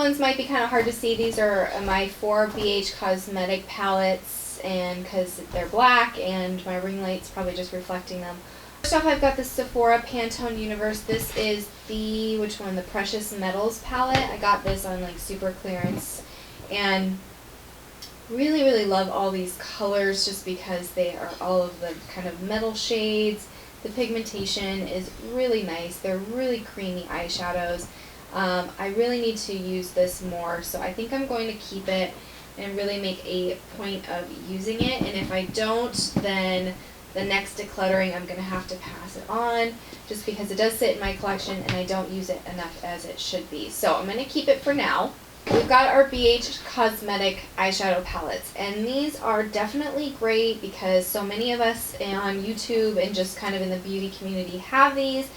ones might be kind of hard to see. These are my 4 BH Cosmetic palettes, and because they're black and my ring light's probably just reflecting them. First off, I've got the Sephora Pantone Universe. This is the, which one? The Precious Metals palette. I got this on like super clearance, and really, really love all these colors just because they are all of the kind of metal shades. The pigmentation is really nice. They're really creamy eyeshadows. I really need to use this more, so I think I'm going to keep it and really make a point of using it. And if I don't, then the next decluttering I'm going to have to pass it on, just because it does sit in my collection and I don't use it enough as it should be. So I'm going to keep it for now. We've got our BH Cosmetic eyeshadow palettes, and these are definitely great because so many of us on YouTube and just kind of in the beauty community have these.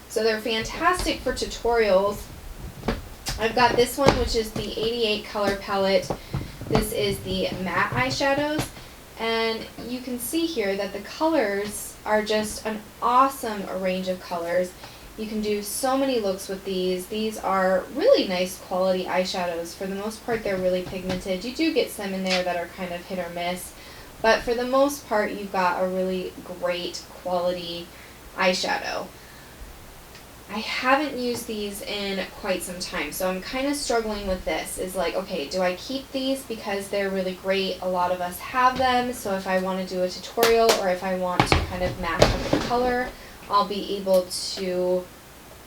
So they're fantastic for tutorials. I've got this one, which is the 88 color palette. This is the matte eyeshadows, and you can see here that the colors are just an awesome range of colors. You can do so many looks with these. These are really nice quality eyeshadows. For the most part, they're really pigmented. You do get some in there that are kind of hit or miss, but for the most part, you've got a really great quality eyeshadow. I haven't used these in quite some time, so I'm kind of struggling with this. Is like, okay, do I keep these because they're really great? A lot of us have them, so if I want to do a tutorial or if I want to kind of match up the color, I'll be able to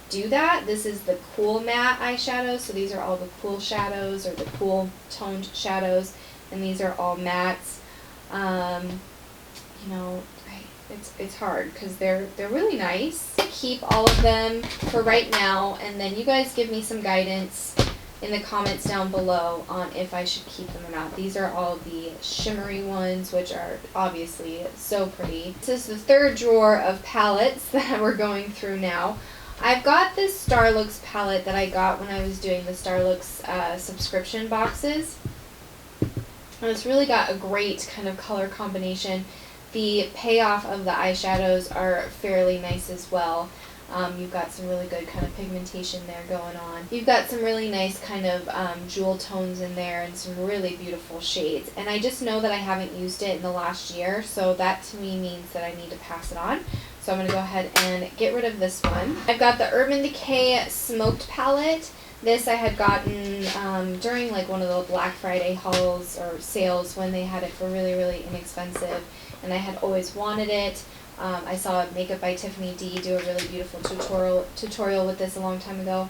do that. This is the Cool Matte eyeshadow, so these are all the cool shadows or the cool toned shadows, and these are all mattes. You know, it's hard because they're really nice. Keep all of them for right now, and then you guys give me some guidance in the comments down below on if I should keep them or not. These are all the shimmery ones, which are obviously so pretty. This is the third drawer of palettes that we're going through now. I've got this Starlooks palette that I got when I was doing the Starlooks subscription boxes. And it's really got a great kind of color combination. The payoff of the eyeshadows are fairly nice as well. You've got some really good kind of pigmentation there going on. You've got some really nice kind of jewel tones in there and some really beautiful shades. And I just know that I haven't used it in the last year, so that to me means that I need to pass it on. So I'm going to go ahead and get rid of this one. I've got the Urban Decay Smoked Palette. This I had gotten during like one of the Black Friday hauls or sales when they had it for really, really inexpensive. And I had always wanted it. I saw Makeup by Tiffany D do a really beautiful tutorial with this a long time ago.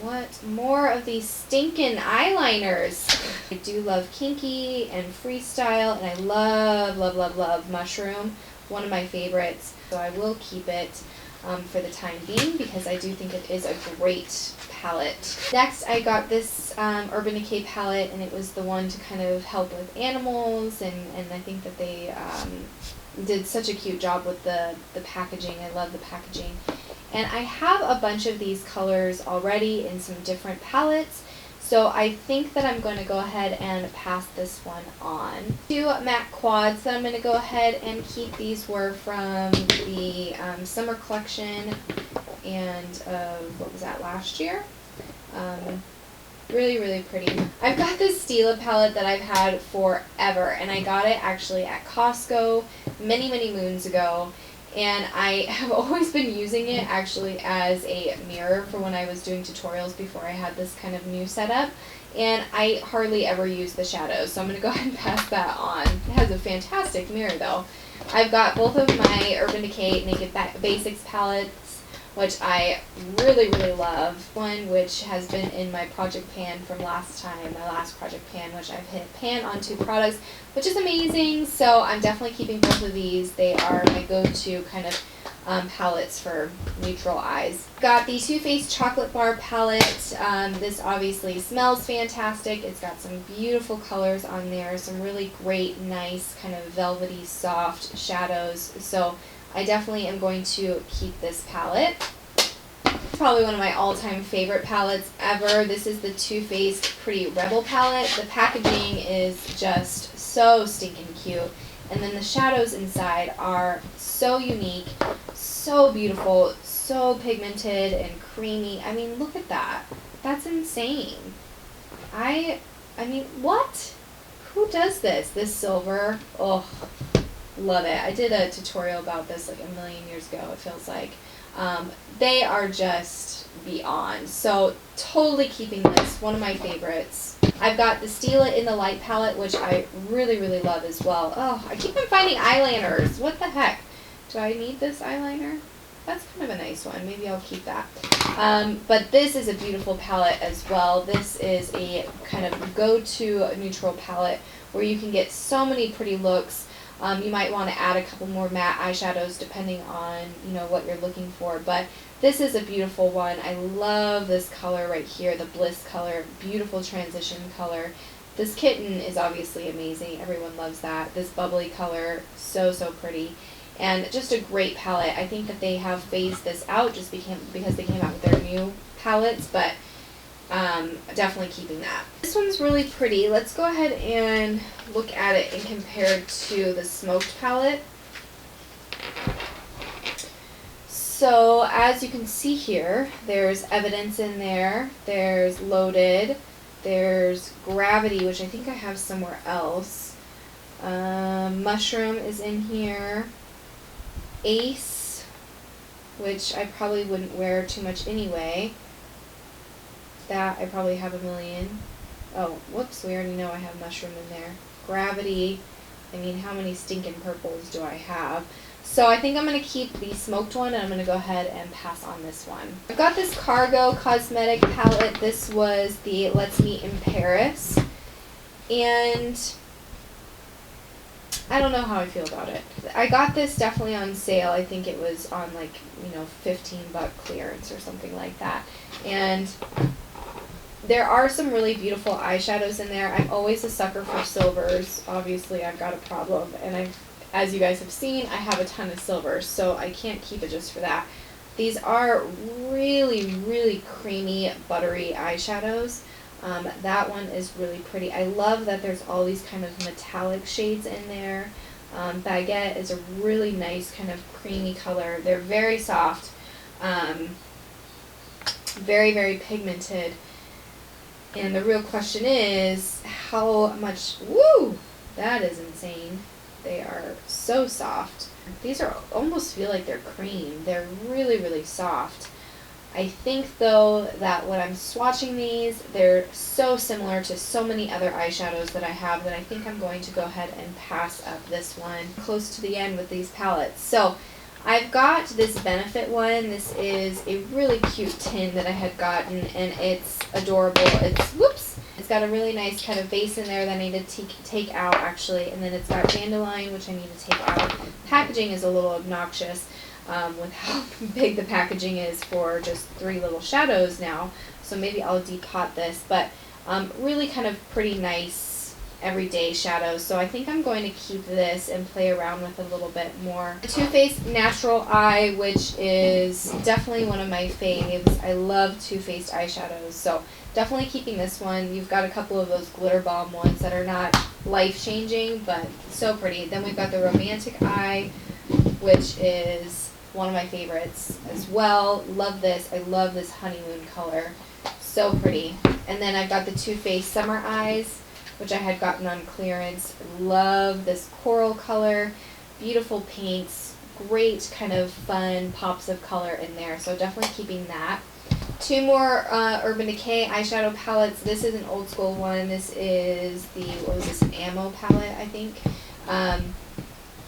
What more of these stinking eyeliners? I do love Kinky and Freestyle, and I love, love, love, love Mushroom. One of my favorites. So I will keep it for the time being because I do think it is a great palette. Next, I got this Urban Decay palette, and it was the one to kind of help with animals, and I think that they did such a cute job with the packaging. I love the packaging. And I have a bunch of these colors already in some different palettes, so I think that I'm going to go ahead and pass this one on. Two matte quads that I'm going to go ahead and keep. These were from the summer collection, and what was that, last year? Really, really pretty. I've got this Stila palette that I've had forever, and I got it actually at Costco many, many moons ago. And I have always been using it actually as a mirror for when I was doing tutorials before I had this kind of new setup. And I hardly ever use the shadows, so I'm going to go ahead and pass that on. It has a fantastic mirror though. I've got both of my Urban Decay Naked Basics palettes, which I really, really love. One which has been in my project pan from last time, my last project pan, which I've hit pan on 2 products, which is amazing. So I'm definitely keeping both of these. They are my go-to kind of palettes for neutral eyes. Got the Too Faced Chocolate Bar palette. This obviously smells fantastic. It's got some beautiful colors on there, some really great, nice, kind of velvety, soft shadows. So I definitely am going to keep this palette. It's probably one of my all-time favorite palettes ever. This is the Too Faced Pretty Rebel palette. The packaging is just so stinking cute. And then the shadows inside are so unique, so beautiful, so pigmented and creamy. I mean, look at that. That's insane. I mean, what? Who does this? This silver? Oh, love it. I did a tutorial about this like a million years ago, it feels like. They are just beyond. So totally keeping this, one of my favorites. I've got the Steal It in the Light palette, which I really, really love as well. Oh, I keep on finding eyeliners. What the heck? Do I need this eyeliner? That's kind of a nice one. Maybe I'll keep that. But this is a beautiful palette as well. This is a kind of go-to neutral palette where you can get so many pretty looks. You might want to add a couple more matte eyeshadows depending on, you know, what you're looking for. But this is a beautiful one. I love this color right here, the Bliss color. Beautiful transition color. This kitten is obviously amazing. Everyone loves that. This bubbly color, so, so pretty. And just a great palette. I think that they have phased this out just because they came out with their new palettes, but definitely keeping that. This one's really pretty. Let's go ahead and look at it and compare it to the Smoked palette. So as you can see here, there's Evidence in there, there's Loaded, there's Gravity, which I think I have somewhere else. Mushroom is in here. Ace, which I probably wouldn't wear too much anyway. That I probably have a million. Oh, whoops, we already know I have Mushroom in there. Gravity, I mean, how many stinking purples do I have? So I think I'm going to keep the Smoked one, and I'm going to go ahead and pass on this one. I've got this Cargo Cosmetic palette. This was the Let's Meet in Paris. And I don't know how I feel about it. I got this definitely on sale. I think it was on like, you know, $15 clearance or something like that. And there are some really beautiful eyeshadows in there. I'm always a sucker for silvers. Obviously, I've got a problem. And as you guys have seen, I have a ton of silvers, so I can't keep it just for that. These are really, really creamy, buttery eyeshadows. That one is really pretty. I love that there's all these kind of metallic shades in there. Baguette is a really nice kind of creamy color. They're very soft, very, very pigmented. And the real question is how much, woo, that is insane. They are so soft. These are almost feel like they're cream. They're really, really soft. I think though that when I'm swatching these, they're so similar to so many other eyeshadows that I have that I think I'm going to go ahead and pass up this one. Close to the end with these palettes. So I've got this Benefit one. This is a really cute tin that I had gotten, and it's adorable. It's got a really nice kind of base in there that I need to take out actually, and then it's got Dandelion, which I need to take out. Packaging is a little obnoxious with how big the packaging is for just 3 little shadows now, so maybe I'll depot this, but really kind of pretty nice everyday shadows, so I think I'm going to keep this and play around with a little bit more. The Too Faced Natural Eye, which is definitely one of my faves. I love Too Faced eyeshadows, so definitely keeping this one. You've got a couple of those glitter bomb ones that are not life-changing, but so pretty. Then we've got the Romantic Eye, which is one of my favorites as well. Love this. I love this honeymoon color. So pretty. And then I've got the Too Faced Summer Eyes, which I had gotten on clearance. Love this coral color. Beautiful paints. Great kind of fun pops of color in there. So definitely keeping that. 2 more Urban Decay eyeshadow palettes. This is an old school one. This is the, what was this, an Ammo palette, I think.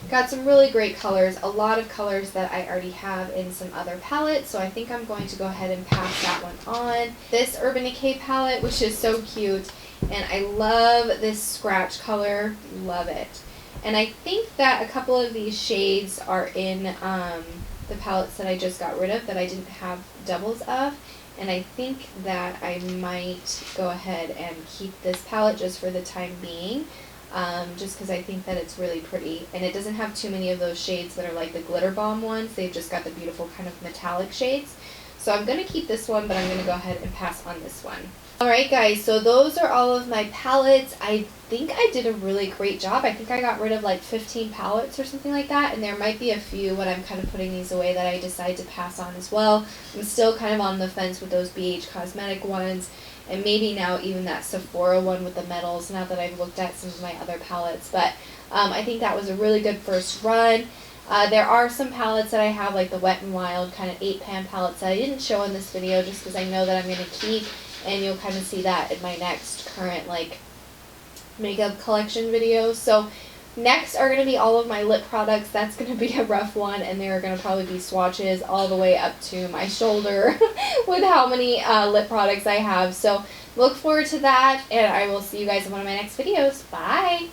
Got some really great colors, a lot of colors that I already have in some other palettes, so I think I'm going to go ahead and pass that one on. This Urban Decay palette, which is so cute, and I love this scratch color, love it. And I think that a couple of these shades are in the palettes that I just got rid of that I didn't have doubles of, and I think that I might go ahead and keep this palette just for the time being. Just because I think that it's really pretty, and it doesn't have too many of those shades that are like the glitter bomb ones. They've just got the beautiful kind of metallic shades. So I'm going to keep this one, but I'm going to go ahead and pass on this one. Alright guys, so those are all of my palettes. I think I did a really great job. I think I got rid of like 15 palettes or something like that, and there might be a few when I'm kind of putting these away that I decide to pass on as well. I'm still kind of on the fence with those BH Cosmetic ones, and maybe now even that Sephora one with the metals, now that I've looked at some of my other palettes. But I think that was a really good first run. There are some palettes that I have, like the Wet n Wild kind of 8-pan palettes that I didn't show in this video just because I know that I'm going to keep, and you'll kind of see that in my next current like makeup collection video. So next are going to be all of my lip products. That's going to be a rough one, and there are going to probably be swatches all the way up to my shoulder with how many lip products I have. So look forward to that, and I will see you guys in one of my next videos. Bye!